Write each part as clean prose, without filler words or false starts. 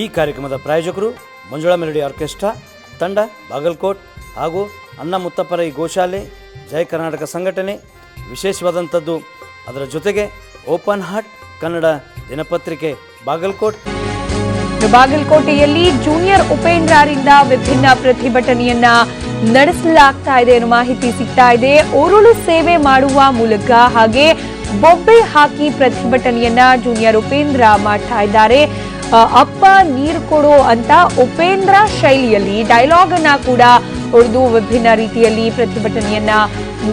ಈ ಕಾರ್ಯಕ್ರಮದ ಪ್ರಾಯೋಜಕರು ಮಂಜುಳಾ ಮೆಲೋಡಿ ಆರ್ಕೆಸ್ಟ್ರಾ ತಂಡ ಬಾಗಲಕೋಟ್ ಹಾಗೂ ಅಣ್ಣ ಮುತ್ತಪ್ಪರೈ ಗೋಶಾಲೆ ಜಯ ಕರ್ನಾಟಕ ಸಂಘಟನೆ. ವಿಶೇಷವಾದಂಥದ್ದು ಅದರ ಜೊತೆಗೆ ಓಪನ್ ಹಾರ್ಟ್ ಕನ್ನಡ ದಿನಪತ್ರಿಕೆ ಬಾಗಲಕೋಟೆಯಲ್ಲಿ ಜೂನಿಯರ್ ಉಪೇಂದ್ರರಿಂದ ವಿಭಿನ್ನ ಪ್ರತಿಭಟನೆಯನ್ನ ನಡೆಸಲಾಗ್ತಾ ಇದೆ ಅನ್ನೋ ಮಾಹಿತಿ ಸಿಗ್ತಾ ಇದೆ. ಉರುಳು ಸೇವೆ ಮಾಡುವ ಮೂಲಕ ಹಾಗೆ ಬೊಬ್ಬೆ ಹಾಕಿ ಪ್ರತಿಭಟನೆಯನ್ನ ಜೂನಿಯರ್ ಉಪೇಂದ್ರ ಮಾಡ್ತಾ ಇದ್ದಾರೆ. ಅಪ್ಪ ನೀರು ಕೊಡೋ ಅಂತ ಉಪೇಂದ್ರ ಶೈಲಿಯಲ್ಲಿ ಡೈಲಾಗ್ ಅನ್ನ ಕೂಡ ಹೊಡೆದು ವಿಭಿನ್ನ ರೀತಿಯಲ್ಲಿ ಪ್ರತಿಭಟನೆಯನ್ನ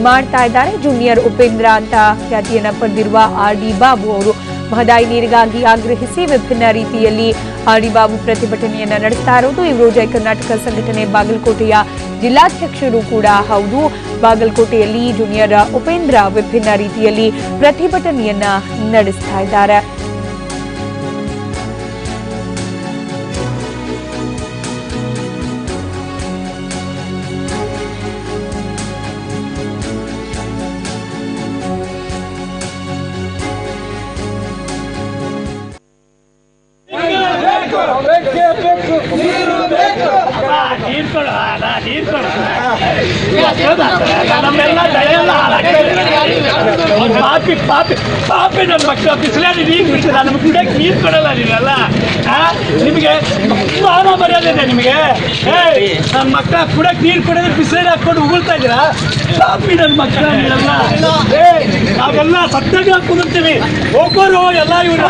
ಮಾಡ್ತಾ ಇದ್ದಾರೆ. ಜೂನಿಯರ್ ಉಪೇಂದ್ರ ಅಂತ ಖ್ಯಾತಿಯನ್ನ ಪಡೆದಿರುವ RD ಬಾಬು ಅವರು ಮಹದಾಯಿ ನೀರಿಗಾಗಿ ಆಗ್ರಹಿಸಿ ವಿಭಿನ್ನ ರೀತಿಯಲ್ಲಿ RD ಬಾಬು ಪ್ರತಿಭಟನೆಯನ್ನ ನಡೆಸ್ತಾ ಇರೋದು. ಇವರು ಜಯ ಕರ್ನಾಟಕ ಸಂಘಟನೆ ಬಾಗಲಕೋಟೆಯ ಜಿಲ್ಲಾಧ್ಯಕ್ಷರು ಕೂಡ ಹೌದು. ಬಾಗಲಕೋಟೆಯಲ್ಲಿ ಜೂನಿಯರ್ ಉಪೇಂದ್ರ ವಿಭಿನ್ನ ರೀತಿಯಲ್ಲಿ ಪ್ರತಿಭಟನೆಯನ್ನ ನಡೆಸ್ತಾ ಇದ್ದಾರೆ. ಪಾಪಿ ಪಾಪಿ ಪಾಪಿ ನನ್ನ ಮಕ್ಕಳು ಬಿಸಿಲಾಡಿ ನೀರು ಬಿಡ್ತೀರ, ನಮ್ಗೆ ಕುಡಿಯಕ್ಕೆ ನೀರು ಕೊಡಲ್ಲ ನೀವೆಲ್ಲ. ನಿಮಗೆ ಮಾನ ಮರ್ಯಾದೆ ಇದೆ ನಿಮಗೆ? ನನ್ನ ಮಕ್ಕಳ ಕುಡಿಯಕ್ಕೆ ನೀರು ಕೊಡೋದ್ರೆ ಬಿಸಿಲಾಡಿ ಹಾಕೊಂಡು ಉಗುಳ್ತಾ ಇದ್ದೀರಾ? ಪಾಪಿ ನನ್ನ ಮಕ್ಕಳ ನೀವೆಲ್ಲ. ನಾವೆಲ್ಲ ಸತ್ತಾಗ ಕುದುರ್ತೀವಿ, ಹೋಗೋರು ಎಲ್ಲ ಇವರು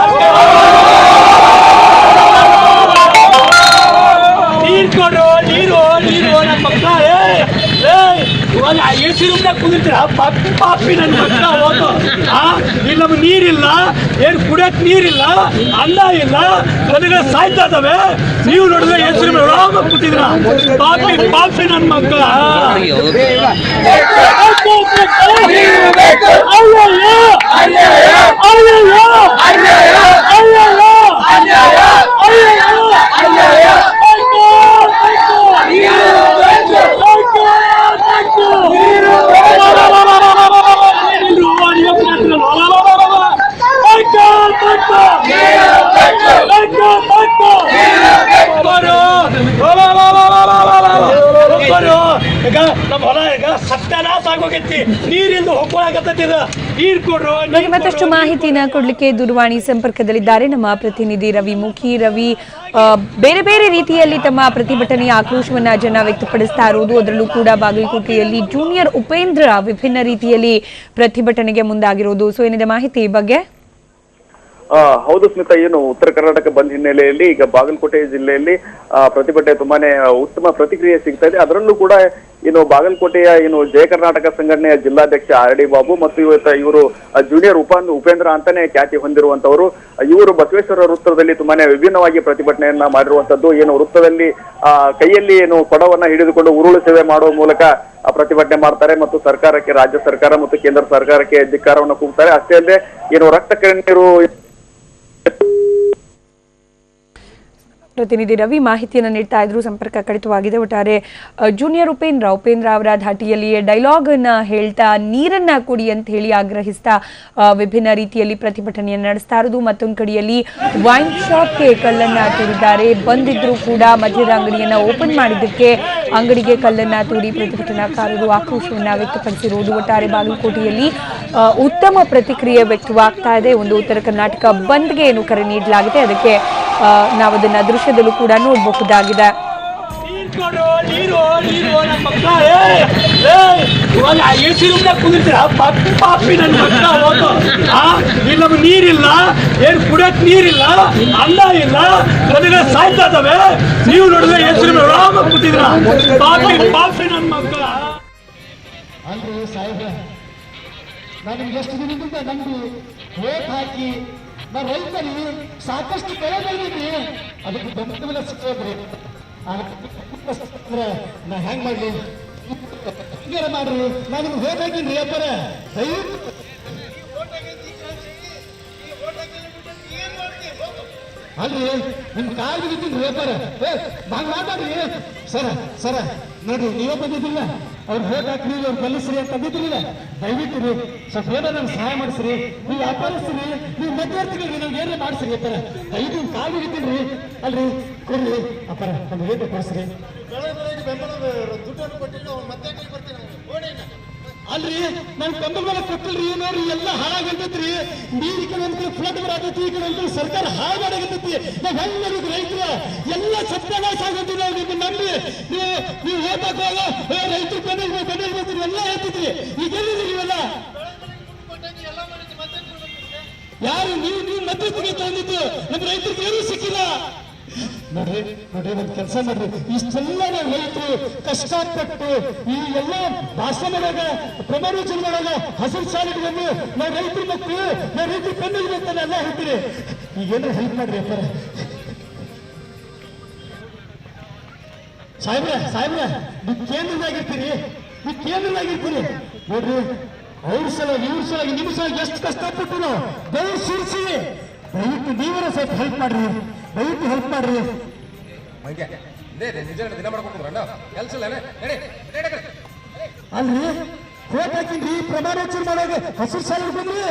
ನೀರು ಕೊಡು, ನೀರು ನೀರು ನನ್ನ ಮಕ್ಕಳ. ಎಸಿ ರೂಮ್ನಾಗ ಕುದಿರ್ತೀರ ಪಾಪಿ ನನ್ನ ಮಕ್ಕಳ. ಹೋಗು. ಇಲ್ಲಿ ನಮ್ಗೆ ನೀರಿಲ್ಲ, ಏನು ಕುಡಿಯಕ್ಕೆ ನೀರಿಲ್ಲ, ಅನ್ನ ಇಲ್ಲ, ನನಗೆ ಸಾಯ್ತಾ ಇದ್ದಾವೆ. ನೀವು ನೋಡಿದ್ರೆ ಎಸಿ ರೂಮ್ ಆರಾಮ ಕೂತಿದ್ರ. ಪಾಪಿ ಪಾಪಿ ನನ್ನ ಮಕ್ಕಳ. ಮತ್ತಷ್ಟು ಮಾಹಿತಿನ ಕೊಡ್ಲಿಕ್ಕೆ ದೂರವಾಣಿ ಸಂಪರ್ಕದಲ್ಲಿದ್ದಾರೆ ನಮ್ಮ ಪ್ರತಿನಿಧಿ ರವಿ ಮುಖಿ. ರವಿ, ಬೇರೆ ಬೇರೆ ರೀತಿಯಲ್ಲಿ ತಮ್ಮ ಪ್ರತಿಭಟನೆಯ ಆಕ್ರೋಶವನ್ನ ಜನ ವ್ಯಕ್ತಪಡಿಸ್ತಾ ಇರುವುದು, ಅದರಲ್ಲೂ ಕೂಡ ಬಾಗಲಕೋಟೆಯಲ್ಲಿ ಜೂನಿಯರ್ ಉಪೇಂದ್ರ ವಿಭಿನ್ನ ರೀತಿಯಲ್ಲಿ ಪ್ರತಿಭಟನೆಗೆ ಮುಂದಾಗಿರುವುದು. ಸೊ ಏನಿದೆ ಮಾಹಿತಿ ಈ ಬಗ್ಗೆ? ಹೌದು ಸ್ಮಿತಾ, ಏನು ಉತ್ತರ ಕರ್ನಾಟಕ ಬಂದ್ ಹಿನ್ನೆಲೆಯಲ್ಲಿ ಈಗ ಬಾಗಲಕೋಟೆ ಜಿಲ್ಲೆಯಲ್ಲಿ ಪ್ರತಿಭಟನೆ ತುಂಬಾನೇ ಉತ್ತಮ ಪ್ರತಿಕ್ರಿಯೆ ಸಿಗ್ತಾ ಇದೆ. ಅದರಲ್ಲೂ ಕೂಡ ಏನು ಬಾಗಲಕೋಟೆಯ ಏನು ಜಯ ಕರ್ನಾಟಕ ಸಂಘಟನೆಯ ಜಿಲ್ಲಾಧ್ಯಕ್ಷ RD ಬಾಬು ಮತ್ತು ಇವರು ಜೂನಿಯರ್ ಉಪೇಂದ್ರ ಅಂತಾನೆ ಖ್ಯಾತಿ ಹೊಂದಿರುವಂತವರು. ಇವರು ಬಸವೇಶ್ವರ ವೃತ್ತದಲ್ಲಿ ತುಂಬಾನೇ ವಿಭಿನ್ನವಾಗಿ ಪ್ರತಿಭಟನೆಯನ್ನ ಮಾಡಿರುವಂತದ್ದು. ಏನು ವೃತ್ತದಲ್ಲಿ ಕೈಯಲ್ಲಿ ಏನು ಕೊಡವನ್ನ ಹಿಡಿದುಕೊಂಡು ಉರುಳು ಸೇವೆ ಮಾಡುವ ಮೂಲಕ ಪ್ರತಿಭಟನೆ ಮಾಡ್ತಾರೆ ಮತ್ತು ಸರ್ಕಾರಕ್ಕೆ, ರಾಜ್ಯ ಸರ್ಕಾರ ಮತ್ತು ಕೇಂದ್ರ ಸರ್ಕಾರಕ್ಕೆ ಧಿಕ್ಕಾರವನ್ನು ಕೂಗ್ತಾರೆ. ಅಷ್ಟೇ ಅಲ್ಲದೆ ಏನು ರಕ್ತ ಕಣ್ಣೀರು. ಪ್ರತಿನಿಧಿ ರವಿ ಮಾಹಿತಿಯನ್ನು ನೀಡ್ತಾ ಇದ್ರು, ಸಂಪರ್ಕ ಕಡಿತವಾಗಿದೆ. ಒಟ್ಟಾರೆ ಜೂನಿಯರ್ ಉಪೇಂದ್ರ ಅವರ ಧಾಟಿಯಲ್ಲಿ ಡೈಲಾಗ್ ಅನ್ನ ಹೇಳ್ತಾ ನೀರನ್ನ ಕುಡಿ ಅಂತ ಹೇಳಿ ಆಗ್ರಹಿಸ್ತಾ ವಿಭಿನ್ನ ರೀತಿಯಲ್ಲಿ ಪ್ರತಿಭಟನೆಯನ್ನು ನಡೆಸ್ತಾ ಇರೋದು. ಮತ್ತೊಂದು ಕಡೆಯಲ್ಲಿ ವೈನ್ ಶಾಪ್ಗೆ ಕಲ್ಲನ್ನ ತೂರಿದ್ದಾರೆ. ಬಂದಿದ್ರು ಕೂಡ ಮದ್ಯದ ಅಂಗಡಿಯನ್ನ ಓಪನ್ ಮಾಡಿದ್ದಕ್ಕೆ ಅಂಗಡಿಗೆ ಕಲ್ಲನ್ನ ತೂರಿ ಪ್ರತಿಭಟನಾಕಾರರು ಆಕ್ರೋಶವನ್ನ ವ್ಯಕ್ತಪಡಿಸಿರುವುದು. ಒಟ್ಟಾರೆ ಬಾಗಲಕೋಟೆಯಲ್ಲಿ ಉತ್ತಮ ಪ್ರತಿಕ್ರಿಯೆ ವ್ಯಕ್ತವಾಗ್ತಾ ಇದೆ. ಒಂದು ಉತ್ತರ ಕರ್ನಾಟಕ ಬಂದ್ಗೆ ಏನು ಕರೆ ನೀಡಲಾಗಿದೆ, ಅದಕ್ಕೆ ನಾವು ಅದನ್ನ ದೃಶ್ಯದಲ್ಲೂ ಕೂಡ ನೋಡಬಹುದಾಗಿದೆ. ಇಲ್ಲಿ ನಮ್ಗೆ ನೀರಿಲ್ಲ, ಏನು ಕುಡಿಯಕ್ಕೆ ನೀರಿಲ್ಲ, ಅನ್ನ ಇಲ್ಲ, ನನಗೆ ಸಾಯ್ತಾ ಇದ್ದಾವೆ. ನೀವು ನೋಡಿದ್ರೆ ಎಸಿ ರೂಮ್ ಆರಾಮ ಕೂತಿದ್ರ. ಪಾಪಿ ಪಾಪಿ ನನ್ನ ಮಕ್ಕಳ. ಅಲ್ರಿ ಸಾಹೇಬ್ರ, ನಾನು ನಿಮ್ಗೆ ಎಷ್ಟು ದಿನದಿಂದ ನಂಬಿ ಓಟ್ ಹಾಕಿ ನಾನು ರೈತರಿ ಸಾಕಷ್ಟು ಬೆಳೆ ಬೆಳೆದಿದ್ರಿ, ಅದಕ್ಕೆ ಬೆಂಬಲ ಸಿಕ್ಕೋದ್ರಿ. ನಾ ಹೆಂಗ್ ಮಾಡ್ಲಿ? ಮಾಡ್ರಿ, ನಾನು ನಿಮ್ಗೆ ಓಟ್ ಹಾಕಿನ್ರಿ ಅಪ್ಪರ. ಅಲ್ರಿ ನಿಮ್ ಕಾಲ್ ಬಿದ್ದಿನ್ರಿ ಅಪ್ಪರ. ಹಂಗ ಮಾತಾಡ್ರಿ ಸರ. ನೋಡ್ರಿ ನೀವೇ ಬಂದಿದ್ದಿಲ್ಲ, ಅವ್ರು ಹೋಗಿ ಹಾಕ್ರಿ ಅವ್ರು ಕಲಿಸ್ರಿ ಅಂತ ಅಂದಿದ್ರಿಲ್ಲ, ದಯವಿಟ್ಟು ರೀ ಸ್ವಲ್ಪ ಏನೋ ನಂಗೆ ಸಹಾಯ ಮಾಡಿಸ್ರಿ. ನೀವು ವ್ಯಾಪಾರಸ್ರಿ, ನೀವು ಮಧ್ಯವರ್ತಿಗಳು ನಮ್ಗೆ ಏನೇ ಮಾಡಿಸ್ರಿ ಅಪ್ಪಾರ, ದಯವಿಟ್ಟು ಕಾಲು ಹಿಡಿತೀನಿ ರೀ. ಅಲ್ರಿ ಕೊಡ್ರಿ ಅಪ್ಪಾರ, ನಮ್ಗೆ ಏನು ಕೊಡಿಸ್ರಿ. ಅಲ್ರಿ ನನ್ ಕಂಬಳ ಮೇಲೆ ಕೊಟ್ಟಿಲ್ರಿ, ನೋಡ್ರಿ ಎಲ್ಲ ಹಾಳಾಗಂತೈತ್ರಿ. ನೀರ್ ಈ ಕಡೆ ಒಂದ್ ಫ್ಲಡ್ ಬರತೈತಿ, ಈ ಕಡೆ ಒಂದ್ ಸರ್ಕಾರ ಹಾಳು ಮಾಡಾಗಂತೈತಿ. ನಾವ್ ಹೆಂಗ್ ರೈತರ ಎಲ್ಲ ಸತ್ಯಾನಾಶ ಆಗಂತೀವಿ. ನಾವು ನಿಮ್ಮ ನಂಬಿ ನೀವು ಓದಾಕ ರೈತರು ಬೆನ್ನೆಲ್ ಎಲ್ಲ ಹೇಳ್ತಿದ್ರಿ. ಈಗ ಎಲ್ಲಿದ್ರಿ ನೀವೆಲ್ಲ? ಯಾರು ನೀವು ಮಧ್ಯಸ್ಥಿಗೆ ತಂದಿದ್ದು ನಮ್ಮ ರೈತರಿಗೆ ಏನೂ ಸಿಕ್ಕಿಲ್ಲ. ನೋಡ್ರಿ ಒಂದು ಕೆಲಸ ಮಾಡ್ರಿ, ಇಷ್ಟೆಲ್ಲ ನಾವು ರೈತರು ಕಷ್ಟಪಟ್ಟು ಈ ಎಲ್ಲ ಭಾಷಣ ಮಾಡಾಗ ಪ್ರಮಾಣೋಚನೆ ಮಾಡಾಗ ಹಸಿರು ಶಾಲೆಗೆ ಬಂದು ನಾವು ರೈತರ ಮಕ್ಕಳು, ನಾವು ರೈತರ ಬೆನ್ನಿಗೆ ಅಂತ ಎಲ್ಲ ಹೇಳ್ತೀರಿ. ಈಗೇನು ಹೆಲ್ಪ್ ಮಾಡ್ರಿ ಅಪ್ಪಾರ. ಸಾಹೇಬ್ರ ನೀವು ಕೇಂದ್ರದಾಗಿರ್ತೀರಿ, ನೋಡ್ರಿ ಅವ್ರ ಸಲುವಾಗಿ ಇವ್ರ ಸಲುವಾಗಿ ನಿಮ್ಮ ಸಲುವಾಗಿ ಎಷ್ಟು ಕಷ್ಟಪಟ್ಟು ನಾವು ದಯವು ಸುರಿಸಿ, ದಯವಿಟ್ಟು ನೀವರ ಸ್ವಲ್ಪ ಹೆಲ್ಪ್ ಮಾಡ್ರಿ. ಅಲ್ರಿ ಓಟ್ ಹಾಕಿನ್ರಿ, ಪ್ರಮಾಣೋಚನೆ ಮಾಡುವಾಗ ಹಸಿರು ಶಾಲೆಗೆ ಬಂದ್ರಿ,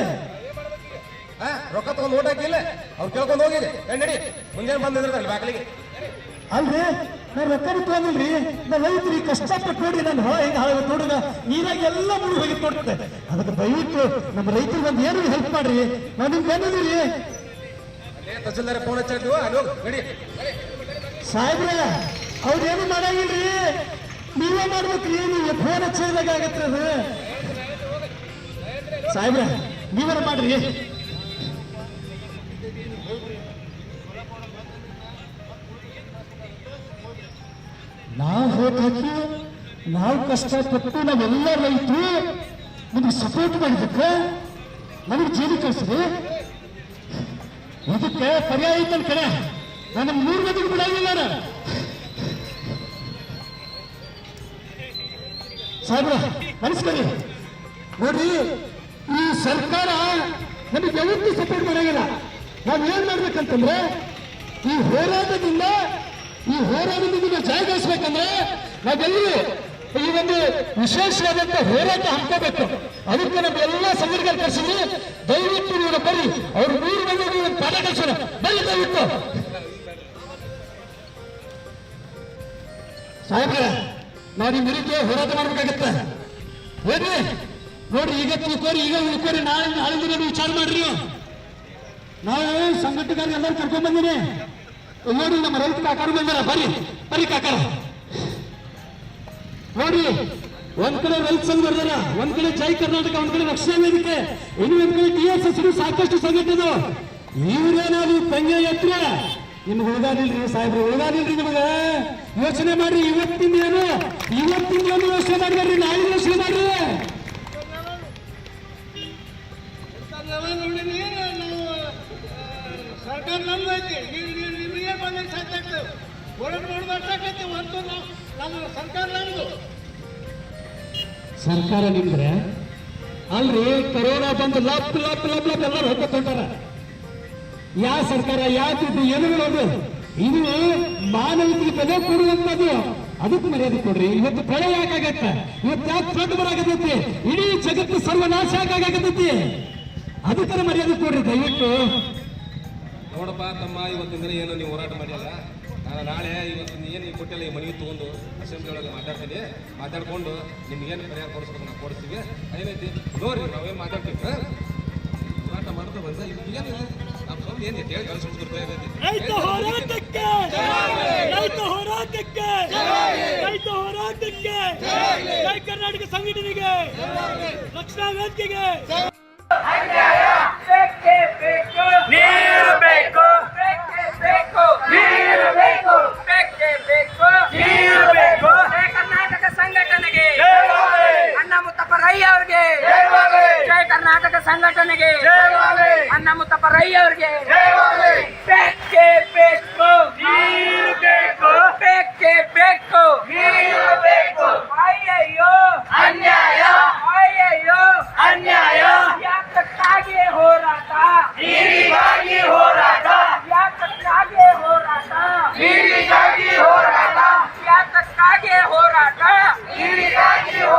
ರೊಕ್ಕ ತಗೊಂಡು ಓಟ್ ಹಾಕಿಲ್ಲ, ಅವ್ರು ಕೇಳ್ಕೊಂಡು ಹೋಗಿದೆ ನಡಿ ಮುಂಜಾನೆ ಬಂದಿದ್ರಲ್ಲ ಬಾಗಿಲಿಗೆ. ಅಲ್ರಿ ನಾನು ರೊಕ್ಕ ತಗೊಂಡಿಲ್ರಿ, ನಾನು ರೈತರಿಗೆ ಕಷ್ಟಪಟ್ಟು ನೋಡಿ ನಾನು ಹೆಂಗ ಹಾಳಾಗ ನೋಡಿದ ನೀರಾಗಿ ಎಲ್ಲ ಮುಳುಗಿ ಹೋಗಿ ನೋಡ್ತದೆ. ಅದಕ್ಕೆ ದಯವಿಟ್ಟು ನಮ್ಮ ರೈತರಿಗೆ ಒಂದು ಏನು ಹೆಲ್ಪ್ ಮಾಡ್ರಿ, ನಾವು ನಿಮ್ಗೆ ಬಂದಿದ್ದೀರಿ. ತಹಸೀಲ್ದಾರ್ ಫೋನ್ ಹಚ್ಚಿದ್ವು, ಅಲ್ಲಿ ನಡಿ. ಸಾಹೇಬ್ರ ಅವ್ರೇನು ಮಾಡಂಗಿಲ್ರಿ, ನೀವೇ ಮಾಡ್ಬೇಕ್ರಿ. ನೀವು ಫೋನ್ ಹಚ್ಚಿದಾಗ ಆಗತ್ರಿ ಅದು. ಸಾಹೇಬ್ರ ನೀವರ ಮಾಡ್ರಿ. ನಾವು ಹೋಗಿ ಹಾಕಿ ನಾವು ಕಷ್ಟಪಟ್ಟು ನಾವೆಲ್ಲ ರೈತರು ನಿಮ್ಗೆ ಸಪೋರ್ಟ್ ಮಾಡಿದ್ದಕ್ಕೆ ನಮಗೆ ಜೀವಿ ಕಳಿಸ್ರಿ. ಇದಕ್ಕೆ ಪರ್ಯಾಯ ಐತನ್ ಕಡೆ ನಾನು 3 ಮಂದಿಗೆ ಬಿಡಂಗಿಲ್ಲ. ಸಾಹೇಬ್ರ ಮನಸ್ಕರಿ ನೋಡ್ರಿ, ಈ ಸರ್ಕಾರ ನಮಗೆ ಯಾವತ್ತೂ ಸಪೋರ್ಟ್ ಮಾಡಂಗಿಲ್ಲ. ನಾವು ಏನ್ ಮಾಡ್ಬೇಕಂತಂದ್ರೆ ಈ ಹೋರಾಟದಿಂದ ಜಯಗಳಿಸ್ಬೇಕಂದ್ರೆ ನಾವೆಲ್ಲರೂ ಈ ಒಂದು ವಿಶೇಷವಾದಂತ ಹೋರಾಟ ಹಮ್ಕೋಬೇಕು. ಅದಕ್ಕೆ ನಮ್ಮೆಲ್ಲ ಸಂಘಟನೆ ಕಳಿಸಿದ್ರಿ. ದಯವಿಟ್ಟು ನೀವು ಬರ್ರಿ, ಅವ್ರು 3 ಮಂದಿಗೆ ಒಂದು ಪಾಠ ಕಳಿಸೋಣ ಬರ್ರಿ ದಯವಿಟ್ಟು. ಸಾಹೇಬ್ರೆ ನಾವು ನಿಮ್ಮ ವಿರುದ್ಧ ಹೋರಾಟ ಮಾಡ್ಬೇಕಾಗತ್ತೆ. ಏನ್ರಿ ನೋಡ್ರಿ, ಈಗ ತಿಳ್ಕೋರಿ, ಈಗ ಉಳ್ಕೋರಿ, ನಾಳೆ ದಿನ ವಿಚಾರ ಮಾಡ್ರಿ. ನಾವು ಸಂಘಟನೆಗಾರ ಎಲ್ಲರೂ ಕರ್ಕೊಂಡ್ ಬಂದಿನಿ. ನೋಡಿ ನಮ್ಮ ರೈತ ಕಾಕಾರು ಬಂದಾರ, ಬರ್ರಿ ಕಾಕಾರ. ನೋಡಿ ಒಂದ್ ಕಡೆ ರೈತ ಸಂಘ ಬರ್ದಾರ, ಒಂದ್ ಕಡೆ ಜೈ ಕರ್ನಾಟಕ, ಒಂದ್ ಕಡೆ ರಕ್ಷಣಾ ವೇದಿಕೆ, ಇನ್ನು ಒಂದ್ ಕಡೆ TSS ಸಾಕಷ್ಟು ಸಂಘಟನೆ. ಇವ್ರೇನಾದ್ರು ತಂಗೆ ಎತ್ರ ನಿಮ್ಗೆ ಉಳಿದಾದಿಲ್ರಿ ಸಾಹೇಬ್ರು, ಉಳಿದಾದಿಲ್ರಿ ನಿಮಗೆ. ಯೋಚನೆ ಮಾಡ್ರಿ, ಇವತ್ತಿಂದ ಏನು ಯೋಚನೆ ಮಾಡ್ಬೇಡ್ರಿ, ನಾಳೆ ಯೋಚನೆ ಮಾಡ್ರಿ. ಸರ್ಕಾರ ನಮ್ದು ಐತಿ, ನಿಮಗೆ ಬಂದಾಗ ಸಾಕಾಗ್ತದೆ, ಹೋರಾಟ ಮಾಡ್ಬೇಕಾಗತ್ತೆ. ಒಂದು ನಮ್ಮ ಸರ್ಕಾರ ನಮ್ದು. ಸರ್ಕಾರ ನಿಮ್ದ್ರೆ ಅಲ್ರಿ, ಕೊರೋನಾ ಬಂದು ಲಪ್ ಎಲ್ಲರೂ ಹೊತ್ಕೊಂಡಾರ. ಯಾವ ಸರ್ಕಾರ ಯಾವ ದುಡ್ಡು ಏನು ಅದು? ಇದು ಮಾನವತೆಗೆ ಬೆಲೆ ಕೊಡುವಂಥದ್ದು, ಅದಕ್ಕೆ ಮರ್ಯಾದೆ ಕೊಡ್ರಿ. ಇವತ್ತು ಪ್ರಳಯ ಯಾಕಾಗತ್ತೆ, ಇವತ್ತು ಯಾಕೆ ಫ್ಲಡ್ ಬರಾಗತೈತಿ, ಇಡೀ ಜಗತ್ತು ಸರ್ವನಾಶ ಯಾಕಾಗತೈತಿ, ಅದಕ್ಕೆ ಮರ್ಯಾದೆ ಕೊಡ್ರಿ ದಯವಿಟ್ಟು. ನೋಡಪ್ಪ ತಮ್ಮ, ಇವತ್ತಿನ ದಿನ ಏನು ನೀವು ಹೋರಾಟ ಮಾಡಿಲ್ಲ, ನಾನು ನಾಳೆ ಇವತ್ತಿನ ಏನು ನೀವು ಕೊಟ್ಟಿಲ್ಲ ಈ ಮನೆಗೆ ತೊಗೊಂಡು ಅಸೆಂಬ್ಲಿ ಒಳಗೆ ಮಾತಾಡ್ಕೊಂಡು ನಿಮ್ಗೇನು ಪರಿಹಾರ ಕೊಡಿಸ್ಬೇಕು ನಾವು ಕೊಡಿಸ್ತೀವಿ. ಏನೈತಿ ನೋಡ್ರಿ, ನಾವೇನು ಮಾತಾಡ್ತೀವಿ, ಹೋರಾಟ ಮಾಡ್ತಾ ಬಂದ ಏನಿಲ್ಲ, ನಮ್ಮ ಸ್ವಲ್ಪ ಏನು ಹೇಳಿ ಕಳಿಸ್ಬಿಡ್ತೀವಿ. ರೈತ ಹೋರಾಟಕ್ಕೆ, ರೈತ ಹೋರಾಟಕ್ಕೆ, ರೈತ ಹೋರಾಟಕ್ಕೆ, ಜೈ ಕರ್ನಾಟಕ ಸಂಘಟನೆಗೆ, ರಕ್ಷಣಾ ವೇದಿಕೆಗೆ. ನೀರು ಬೇಕು, ನೀರು ಬೇಕು, ನೀರು ಬೇಕು. ಕರ್ನಾಟಕ ಸಂಘಟನೆಗೆ ಅಣ್ಣ ಮುತ್ತಪ್ಪ ರೈ ಅವರಿಗೆ, ಜೈ ಕರ್ನಾಟಕ ಸಂಘಟನೆಗೆ ಅಣ್ಣ ಮುತ್ತಪ್ಪ ರೈ ಅವರಿಗೆ. ಬೇಕೇ ಬೇಕು, ನೀರು ಬೇಕು, ಬೇಕೇ ಬೇಕು, ನೀರು ಬೇಕು. ಅಯ್ಯಯ್ಯೋ ಅನ್ಯಾಯ, ಅಯ್ಯಯ್ಯೋ ಅನ್ಯಾಯ. ಯಾತಕ್ಕಾಗಿ ಹೋರಾಟ, ನೀರಿಗಾಗಿ ಹೋರಾಟ, ಯಾತಕ್ಕಾಗಿ ಹೋರಾಟ, ನೀರಿಗಾಗಿ ಹೋರಾಟ, ಯಾತಕ್ಕಾಗಿ ಹೋರಾಟ, ನೀರಿಗಾಗಿ ಹೋರಾಟ.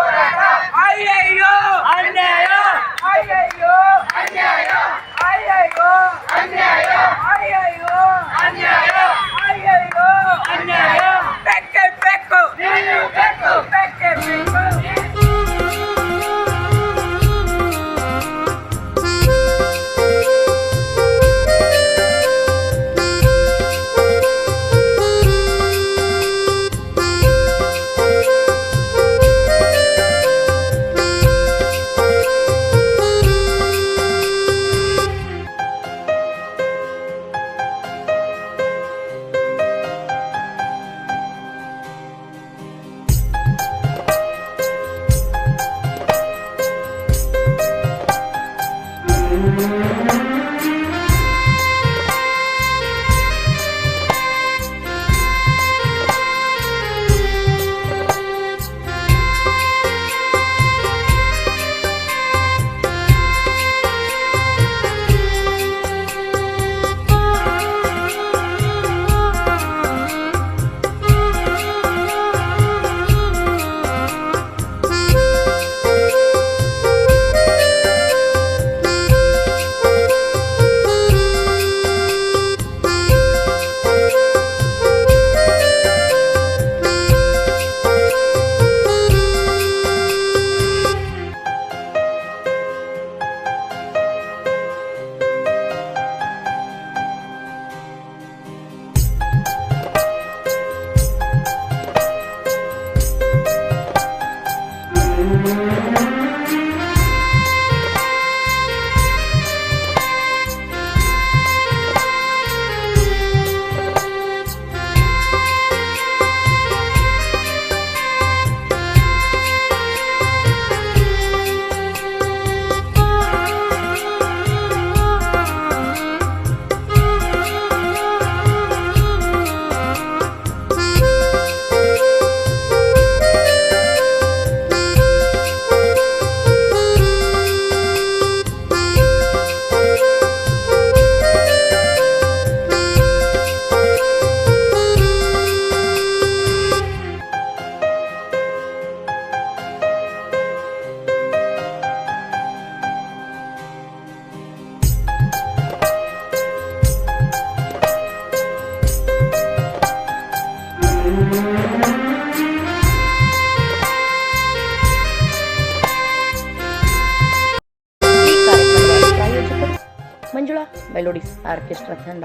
ಮೆಲೋಡಿಸ್ ಆರ್ಕೆಸ್ಟ್ರಾ ತಂಡ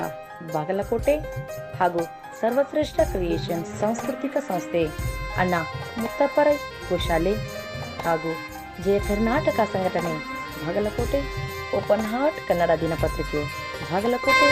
ಬಾಗಲಕೋಟೆ ಹಾಗೂ ಸರ್ವಶ್ರೇಷ್ಠ ಕ್ರಿಯೇಷನ್ಸ್ ಸಾಂಸ್ಕೃತಿಕ ಸಂಸ್ಥೆ ಅಣ್ಣ ಮುತ್ತಪ್ಪರೈ ಗೋಶಾಲೆ ಹಾಗೂ ಜಯ ಕರ್ನಾಟಕ ಸಂಘಟನೆ ಬಾಗಲಕೋಟೆ, ಓಪನ್ ಹಾರ್ಟ್ ಕನ್ನಡ ದಿನಪತ್ರಿಕೆ ಬಾಗಲಕೋಟೆ